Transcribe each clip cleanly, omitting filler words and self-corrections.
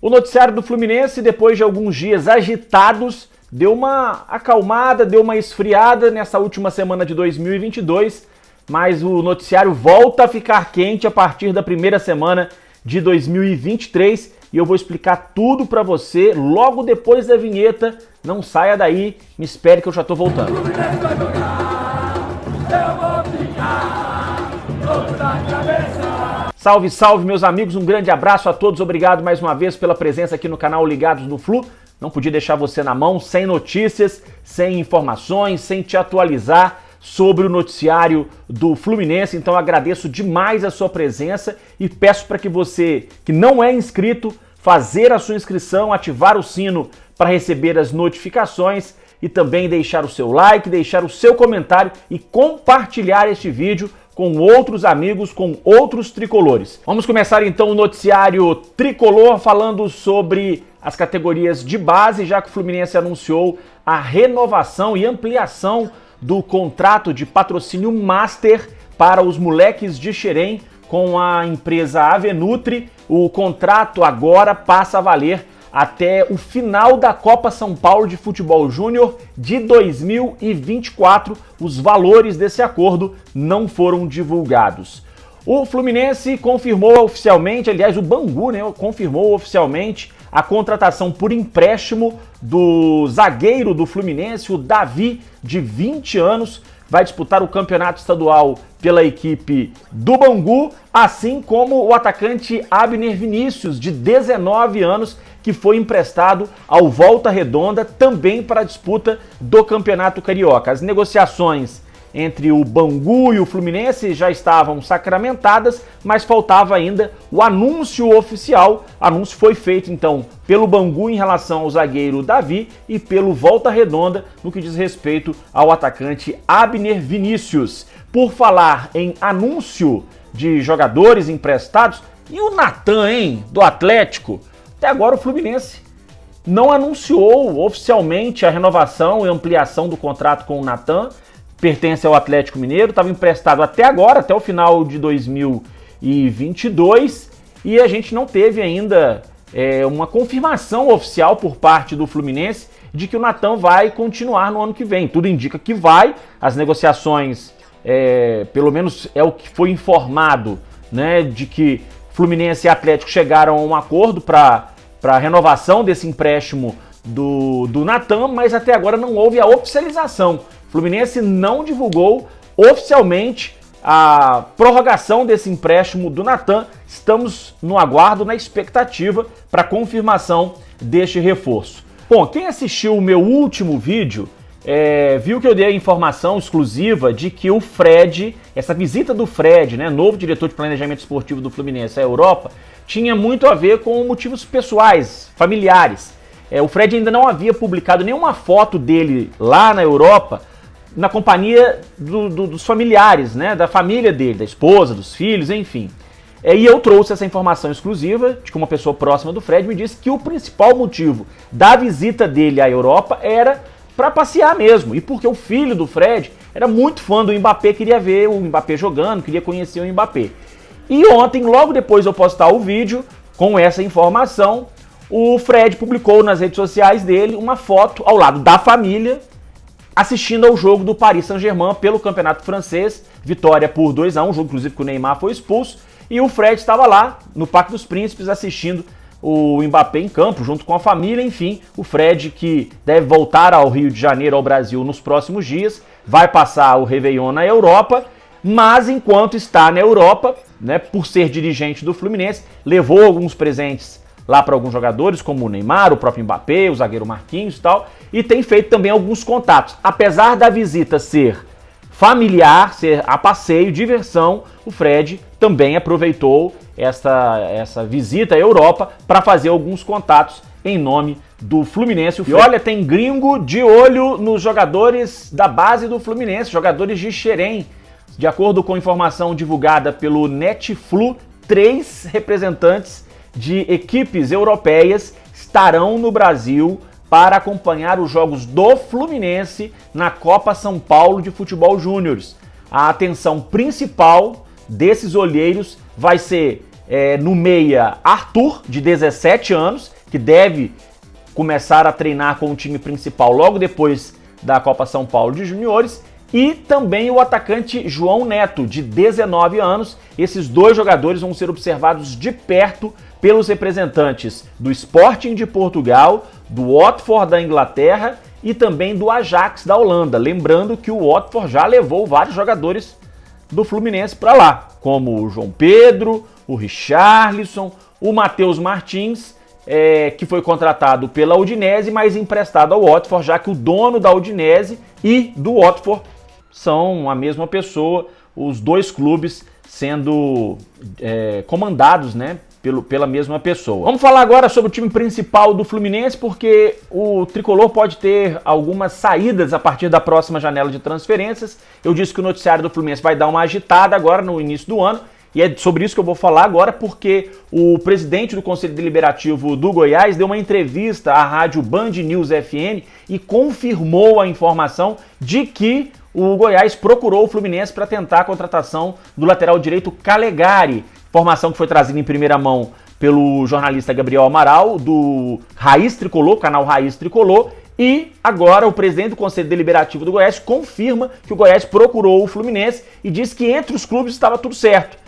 O noticiário do Fluminense, depois de alguns dias agitados, deu uma acalmada, deu uma esfriada nessa última semana de 2022, mas o noticiário volta a ficar quente a partir da primeira semana de 2023 e eu vou explicar tudo pra você logo depois da vinheta. Não saia daí, me espere que eu já tô voltando. Salve, salve, meus amigos, um grande abraço a todos, obrigado mais uma vez pela presença aqui no canal Ligados no Flu. Não podia deixar você na mão, sem notícias, sem informações, sem te atualizar sobre o noticiário do Fluminense. Então agradeço demais a sua presença e peço para que você, que não é inscrito, fazer a sua inscrição, ativar o sino para receber as notificações e também deixar o seu like, deixar o seu comentário e compartilhar este vídeo com outros amigos, com outros tricolores. Vamos começar então o noticiário tricolor falando sobre as categorias de base, já que o Fluminense anunciou a renovação e ampliação do contrato de patrocínio Master para os moleques de Xerém com a empresa Avenutri. O contrato agora passa a valer até o final da Copa São Paulo de Futebol Júnior de 2024. Os valores desse acordo não foram divulgados. O Fluminense confirmou oficialmente, aliás, o Bangu, confirmou oficialmente a contratação por empréstimo do zagueiro do Fluminense, o Davi, de 20 anos, vai disputar o campeonato estadual pela equipe do Bangu, assim como o atacante Abner Vinícius, de 19 anos, que foi emprestado ao Volta Redonda, também para a disputa do Campeonato Carioca. As negociações entre o Bangu e o Fluminense já estavam sacramentadas, mas faltava ainda o anúncio oficial. O anúncio foi feito, então, pelo Bangu em relação ao zagueiro Davi e pelo Volta Redonda no que diz respeito ao atacante Abner Vinícius. Por falar em anúncio de jogadores emprestados, e o Natan, hein, do Atlético? Até agora o Fluminense não anunciou oficialmente a renovação e ampliação do contrato com o Natan. Pertence ao Atlético Mineiro, estava emprestado até agora, até o final de 2022, e a gente não teve ainda uma confirmação oficial por parte do Fluminense de que o Natan vai continuar no ano que vem. Tudo indica que vai, as negociações, pelo menos é o que foi informado, né, de que Fluminense e Atlético chegaram a um acordo para a renovação desse empréstimo do Natan, mas até agora não houve a oficialização. O Fluminense não divulgou oficialmente a prorrogação desse empréstimo do Natan. Estamos no aguardo, na expectativa para confirmação deste reforço. Bom, quem assistiu o meu último vídeo viu que eu dei a informação exclusiva de que o Fred, essa visita do Fred, né, novo diretor de planejamento esportivo do Fluminense à Europa, tinha muito a ver com motivos pessoais, familiares. O Fred ainda não havia publicado nenhuma foto dele lá na Europa, na companhia dos familiares, né, da família dele, da esposa, dos filhos, enfim. E eu trouxe essa informação exclusiva de que uma pessoa próxima do Fred me disse que o principal motivo da visita dele à Europa era para passear mesmo, e porque o filho do Fred era muito fã do Mbappé, queria ver o Mbappé jogando, queria conhecer o Mbappé. E ontem, logo depois de eu postar o vídeo com essa informação, o Fred publicou nas redes sociais dele uma foto ao lado da família, assistindo ao jogo do Paris Saint-Germain pelo Campeonato Francês, vitória por 2-1, jogo inclusive que o Neymar foi expulso, e o Fred estava lá no Parque dos Príncipes assistindo o Mbappé em campo, junto com a família. Enfim, o Fred, que deve voltar ao Rio de Janeiro, ao Brasil, nos próximos dias, vai passar o Réveillon na Europa, mas enquanto está na Europa, né, por ser dirigente do Fluminense, levou alguns presentes lá para alguns jogadores, como o Neymar, o próprio Mbappé, o zagueiro Marquinhos e tal, e tem feito também alguns contatos. Apesar da visita ser familiar, ser a passeio, diversão, o Fred também aproveitou essa visita à Europa para fazer alguns contatos em nome do Fluminense. E olha, tem gringo de olho nos jogadores da base do Fluminense, jogadores de Xerém. De acordo com informação divulgada pelo Netflu, 3 representantes de equipes europeias estarão no Brasil para acompanhar os jogos do Fluminense na Copa São Paulo de Futebol Júnior. A atenção principal desses olheiros vai ser no meia Arthur, de 17 anos, que deve começar a treinar com o time principal logo depois da Copa São Paulo de Juniores, e também o atacante João Neto, de 19 anos. Esses dois jogadores vão ser observados de perto pelos representantes do Sporting de Portugal, do Watford da Inglaterra e também do Ajax da Holanda. Lembrando que o Watford já levou vários jogadores do Fluminense para lá, como o João Pedro, o Richarlison, o Matheus Martins, que foi contratado pela Udinese, mas emprestado ao Watford, já que o dono da Udinese e do Watford são a mesma pessoa, os dois clubes sendo comandados, né, pela mesma pessoa. Vamos falar agora sobre o time principal do Fluminense, porque o tricolor pode ter algumas saídas a partir da próxima janela de transferências. Eu disse que o noticiário do Fluminense vai dar uma agitada agora no início do ano, e é sobre isso que eu vou falar agora, porque o presidente do Conselho Deliberativo do Goiás deu uma entrevista à rádio Band News FM e confirmou a informação de que o Goiás procurou o Fluminense para tentar a contratação do lateral direito Calegari. Informação que foi trazida em primeira mão pelo jornalista Gabriel Amaral, do Raiz Tricolor, canal Raiz Tricolor, e agora o presidente do Conselho Deliberativo do Goiás confirma que o Goiás procurou o Fluminense e diz que entre os clubes estava tudo certo.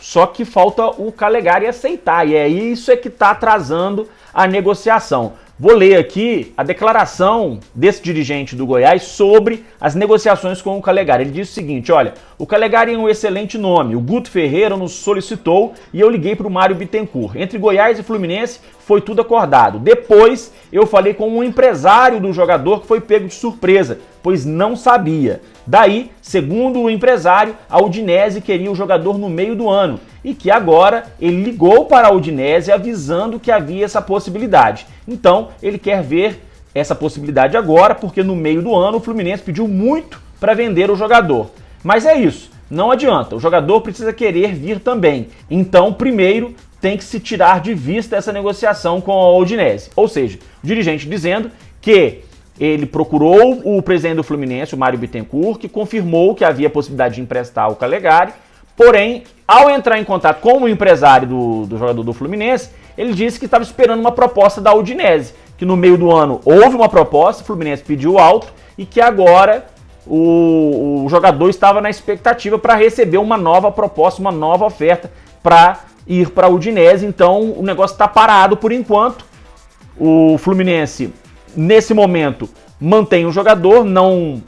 Só que falta o Calegari aceitar, e isso é que está atrasando a negociação. Vou ler aqui a declaração desse dirigente do Goiás sobre as negociações com o Calegari. Ele diz o seguinte: olha, o Calegari é um excelente nome, o Guto Ferreira nos solicitou e eu liguei para o Mário Bittencourt. Entre Goiás e Fluminense foi tudo acordado. Depois eu falei com um empresário do jogador que foi pego de surpresa, pois não sabia. Daí, segundo o empresário, a Udinese queria o jogador no meio do ano e que agora ele ligou para a Udinese avisando que havia essa possibilidade. Então, ele quer ver essa possibilidade agora, porque no meio do ano o Fluminense pediu muito para vender o jogador. Mas é isso, não adianta, o jogador precisa querer vir também. Então, primeiro, tem que se tirar de vista essa negociação com a Udinese. Ou seja, o dirigente dizendo que ele procurou o presidente do Fluminense, o Mário Bittencourt, que confirmou que havia possibilidade de emprestar o Calegari. Porém, ao entrar em contato com o empresário do jogador do Fluminense, ele disse que estava esperando uma proposta da Udinese, que no meio do ano houve uma proposta, o Fluminense pediu alto e que agora o jogador estava na expectativa para receber uma nova proposta, uma nova oferta para ir para a Udinese. Então o negócio está parado por enquanto. O Fluminense, nesse momento, mantém o jogador, não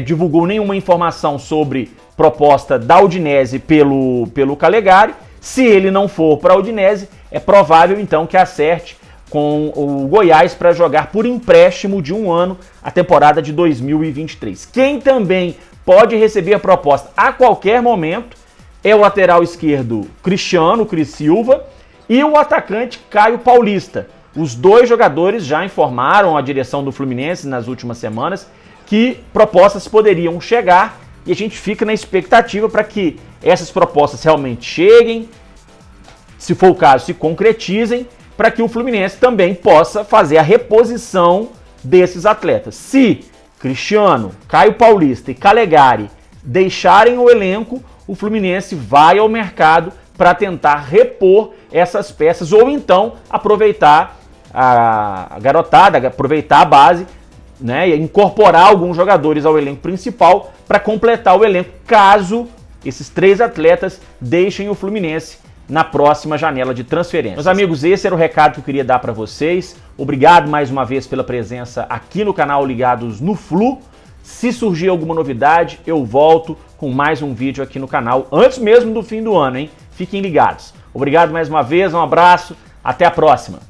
divulgou nenhuma informação sobre proposta da Udinese pelo Calegari. Se ele não for para a Udinese, é provável então que acerte com o Goiás para jogar por empréstimo de um ano a temporada de 2023. Quem também pode receber a proposta a qualquer momento é o lateral esquerdo Cristiano, Cris Silva, e o atacante Caio Paulista. Os dois jogadores já informaram a direção do Fluminense nas últimas semanas que propostas poderiam chegar e a gente fica na expectativa para que essas propostas realmente cheguem, se for o caso, se concretizem, para que o Fluminense também possa fazer a reposição desses atletas. Se Cristiano, Caio Paulista e Calegari deixarem o elenco, o Fluminense vai ao mercado para tentar repor essas peças ou então aproveitar a garotada, aproveitar a base, né, e incorporar alguns jogadores ao elenco principal para completar o elenco, caso esses três atletas deixem o Fluminense na próxima janela de transferência. Meus amigos, esse era o recado que eu queria dar para vocês. Obrigado mais uma vez pela presença aqui no canal Ligados no Flu. Se surgir alguma novidade, eu volto com mais um vídeo aqui no canal, antes mesmo do fim do ano, hein? Fiquem ligados. Obrigado mais uma vez, um abraço, até a próxima.